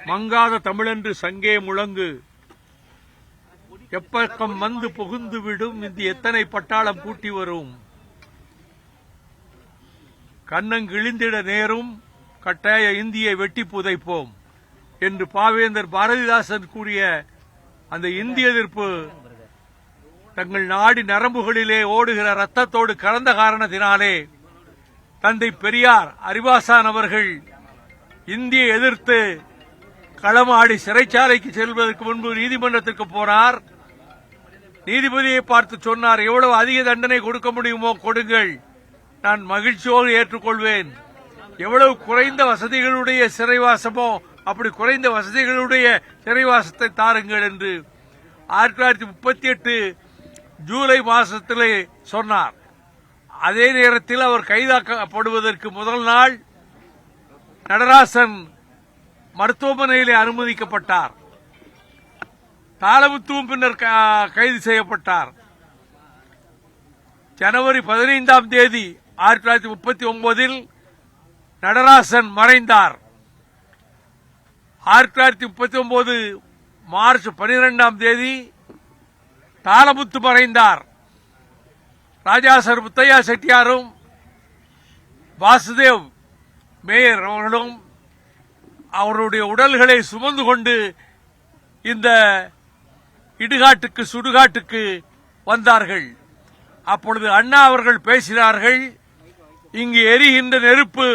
மங்காத தமிழென்று சங்கே முழங்கு, எப்பக்கம் வந்து புகுந்து விடும் இந்த எத்தனை பட்டாளம் கூட்டி வரும், கண்ணங்கிழிந்திட நேரும் கட்டாய இந்தியை வெட்டி புதைப்போம் என்று பாவேந்தர் பாரதிதாசன் கூறிய அந்த இந்திய எதிர்ப்பு தங்கள் நாடி நரம்புகளிலே ஓடுகிற ரத்தத்தோடு கலந்த காரணத்தினாலே தந்தை பெரியார் அறிவாசான் அவர்கள் இந்தியை எதிர்த்து களமாடி சிறைச்சாலைக்கு செல்வதற்கு முன்பு நீதிமன்றத்திற்கு போனார். நீதிபதியை பார்த்து சொன்னார், எவ்வளவு அதிக தண்டனை கொடுக்க முடியுமோ கொடுங்கள், நான் மகிழ்ச்சியோடு ஏற்றுக்கொள்வேன். எவ்வளவு குறைந்த வசதிகளுடைய சிறைவாசமோ அப்படி குறைந்த வசதிகளுடைய சிறைவாசத்தை தாருங்கள் என்று 1938 ஜூலை மாதத்திலே சொன்னார். அதே நேரத்தில் அவர் கைதாக்கப்படுவதற்கு முதல் நாள் நடராசன் மருத்துவமனையிலே அனுமதிக்கப்பட்டார். தாளமுத்துவும் பின்னர் கைது செய்யப்பட்டார். ஜனவரி 15ஆம் தேதி 1939 நடராசன் மறைந்தார். 1939 மார்ச் 12ஆம் தேதி தாளமுத்து மறைந்தார். ராஜாசர் முத்தையா செட்டியாரும் வாசுதேவ் மேயர் அவர்களும் அவருடைய உடல்களை சுமந்து கொண்டு இந்த இடுகாட்டுக்கு சுடுகாட்டுக்கு வந்தார்கள். அப்பொழுது அண்ணா அவர்கள் பேசினார்கள், இங்கு எரிகின்ற நெருப்பு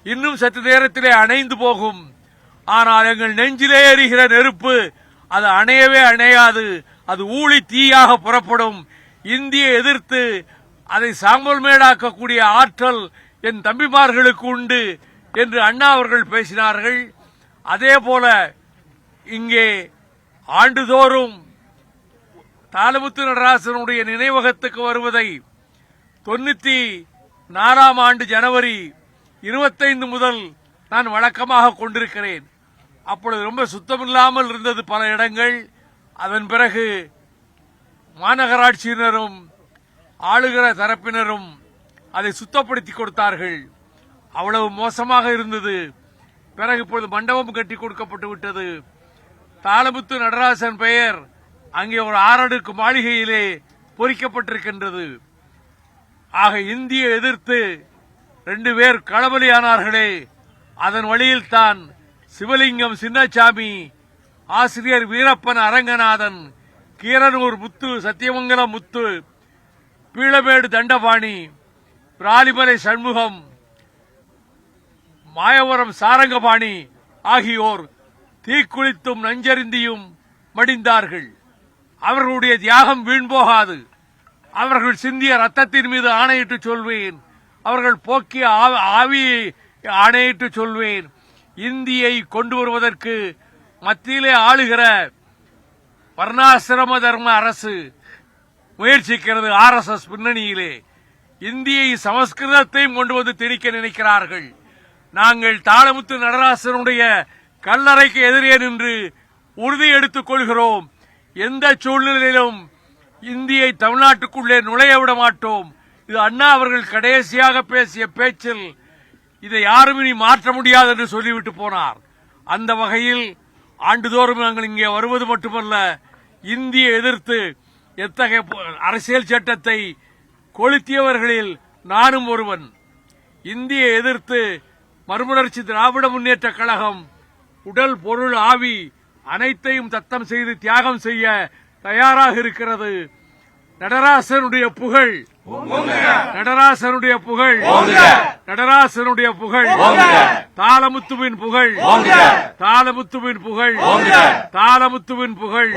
இன்னும் சற்று நேரத்திலே அணைந்து போகும், ஆனால் எங்கள் நெஞ்சிலே எரிகிற நெருப்பு அது அணையவே அணையாது, அது ஊழி தீயாக புறப்படும். இந்தியை எதிர்த்து அதை சாம்பல் மேடாக்கக்கூடிய ஆற்றல் என் தம்பிமார்களுக்கு உண்டு என்று அண்ணா அவர்கள் பேசினார்கள். அதேபோல இங்கே ஆண்டுதோறும் தாளமுத்து நடராசனுடைய நினைவகத்துக்கு வருவதை 94ஆம் ஆண்டு ஜனவரி 25 முதல் நான் வழக்கமாக கொண்டிருக்கிறேன். அப்பொழுது ரொம்ப சுத்தமில்லாமல் இருந்தது பல இடங்கள். அதன் பிறகு மாநகராட்சியினரும் ஆளுகிற தரப்பினரும் அதை சுத்தப்படுத்தி கொடுத்தார்கள். அவ்வளவு மோசமாக இருந்தது. பிறகு இப்பொழுது மண்டபம் கட்டி கொடுக்கப்பட்டு விட்டது. தாளமுத்து நடராசன் பெயர் அங்கே ஒரு 6 அடுக்கு மாளிகையிலே பொறிக்கப்பட்டிருக்கின்றது. ஆக இந்தியை எதிர்த்து 2 பேர் களபலியானார்களே, அதன் வழியில் தான் சிவலிங்கம் சின்னசாமி, ஆசிரியர் வீரப்பன் அரங்கநாதன், கீரனூர் முத்து, சத்தியமங்கலம் முத்து, பீளமேடு தண்டபாணி, பிராலிமலை சண்முகம், மாயவரம் சாரங்கபாணி ஆகியோர் தீக்குளித்தும் நஞ்சருந்தியும் மடிந்தார்கள். அவர்களுடைய தியாகம் வீண் போகாது. அவர்கள் சிந்திய ரத்தத்தின் மீது ஆணையிட்டு சொல்வேன், அவர்கள் போக்கிய ஆவியை ஆணையிட்டு சொல்வேன். இந்தியை கொண்டு வருவதற்கு மத்தியிலே ஆளுகிற வர்ணாசிரம தர்ம அரசு முயற்சிக்கிறது. RSS பின்னணியிலே இந்தியை சமஸ்கிருதத்தையும் கொண்டு வந்து திணிக்க நினைக்கிறார்கள். நாங்கள் தாளமுத்து நடராசனுடைய கல்லறைக்கு எதிரே நின்று உறுதி எடுத்துக் கொள்கிறோம். எந்த சூழ்நிலையிலும் இந்தியை தமிழ்நாட்டுக்குள்ளே நுழைய விட மாட்டோம். இது அண்ணா அவர்கள் கடைசியாக பேசிய பேச்சில் இதை யாரும் இனி மாற்ற முடியாது என்று சொல்லிவிட்டு போனார். அந்த வகையில் ஆண்டுதோறும் நாங்கள் இங்கே வருவது மட்டுமல்ல, இந்தியை எதிர்த்து எத்தகைய அரசியல் சட்டத்தை கொளுத்தியவர்களில் நானும் ஒருவன். இந்தியை எதிர்த்து மறுமலர்ச்சி திராவிட முன்னேற்ற கழகம் உடல் பொருள் ஆவி அனைத்தையும் தத்தம் செய்து தியாகம் செய்ய தயாராக இருக்கிறது. நடராசனுடைய புகழ், நடராசனுடைய புகழ், நடராசனுடைய புகழ், தாளமுத்துவின் புகழ், தாளமுத்துவின் புகழ், தாளமுத்துவின் புகழ்.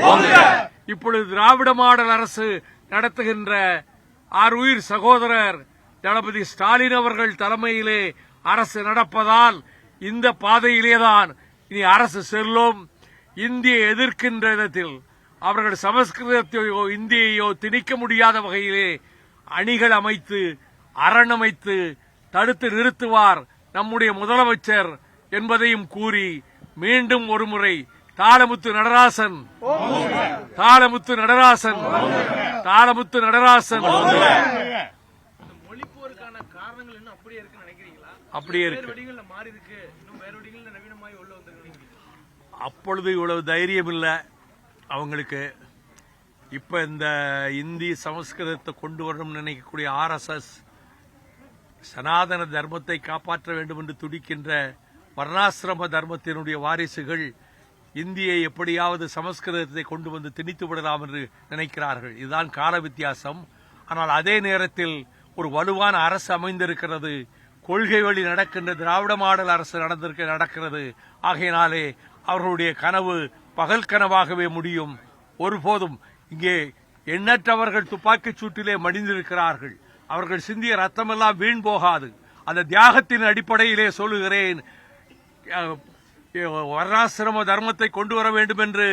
இப்பொழுது திராவிட மாடல் அரசு நடத்துகின்ற ஆருயிர் சகோதரர் தளபதி ஸ்டாலின் அவர்கள் தலைமையிலே அரசு நடப்பதால் இந்த பாதையிலேதான் இனி அரசு செல்லும். இந்தியை எதிர்க்கின்ற விதத்தில் அவர்கள் சமஸ்கிருதத்தையோ இந்தியையோ திணிக்க முடியாத வகையிலே அணிகள் அமைத்து அரண் அமைத்து தடுத்து நிறுத்துவார் நம்முடைய முதலமைச்சர் என்பதையும் கூறி மீண்டும் ஒருமுறை தாளமுத்து நடராசன், தாளமுத்து நடராசன், தாளமுத்து நடராசன். மொழிப்போருக்கான காரணங்கள் இன்னும் அப்படியே இருக்குன்னு நினைக்கிறீங்களா? அப்படியே இருக்கு. அப்பொழுது இவ்வளவு தைரியம் இல்லை அவங்களுக்கு. இப்ப இந்த இந்தி சமஸ்கிருதத்தை கொண்டு வரணும்னு நினைக்கக்கூடிய ஆர்எஸ்எஸ், சனாதன தர்மத்தை காப்பாற்ற வேண்டும் என்று துடிக்கின்ற வர்ணாசிரம தர்மத்தினுடைய வாரிசுகள் இந்தியை எப்படியாவது சமஸ்கிருதத்தை கொண்டு வந்து திணித்து விடலாம் என்று நினைக்கிறார்கள். இதுதான் கால வித்தியாசம். ஆனால் அதே நேரத்தில் ஒரு வலுவான அரசு அமைந்திருக்கிறது. கொள்கை வழி நடக்கின்ற திராவிட மாடல் அரசு நடக்கிறது. ஆகையினாலே அவர்களுடைய கனவு பகல் கனவாகவே முடியும். ஒருபோதும் இங்கே எண்ணற்றவர்கள் துப்பாக்கிச் சூட்டிலே மடிந்திருக்கிறார்கள். அவர்கள் சிந்திய ரத்தமெல்லாம் வீண் போகாது. அந்த தியாகத்தின் அடிப்படையிலே சொல்லுகிறேன், வர்ணாசிரம தர்மத்தை கொண்டு வர வேண்டும் என்று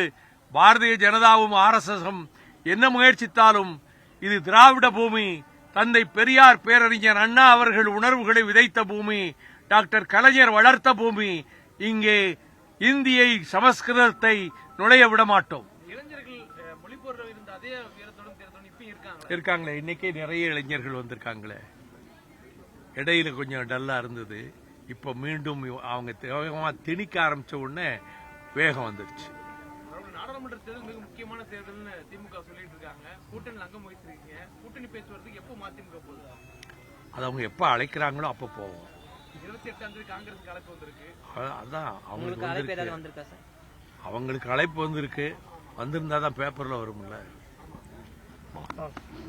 பாரதிய ஜனதாவும் ஆர்எஸ்எஸும் என்ன முயற்சித்தாலும் இது திராவிட பூமி. தந்தை பெரியார், பேரறிஞர் அண்ணா அவர்கள் உணர்வுகளை விதைத்த பூமி, டாக்டர் கலைஞர் வளர்த்த பூமி. இங்கே இந்தியை சமஸ்கிருதத்தை நுழைய விட மாட்டோம். இளைஞர்கள் மொழிபோர்ல இருந்த அதே வீரத்தோடும் தேர்தலும் இப்ப இருக்காங்களே. இன்னைக்கே நிறைய இளைஞர்கள் வந்திருக்காங்களே. இடையில கொஞ்சம் டல்லா இருந்தது. இப்ப மீண்டும் அவங்க வேகமா திணிக்க ஆரம்பிச்ச உடனே வேகம் வந்துருச்சு. நாடாளுமன்ற தேர்தல் மிக முக்கியமான தேர்தல்னு திமுக சொல்லிட்டு இருக்காங்க. கூட்டணி அங்கம் வகிச்சிருக்கீங்க. கூட்டணி பேச்சுவார்த்தைக்கு எப்போ மதிமுக போகுது? அது அவங்க எப்ப அழைக்கிறாங்களோ அப்ப போவோம். 28ஆம் தேதி காங்கிரஸ் அழைப்பு வந்திருக்கு. அதான் அவங்களுக்கு அழைப்பு வந்திருக்கு. வந்திருந்தாதான் பேப்பர்ல வரும்ல.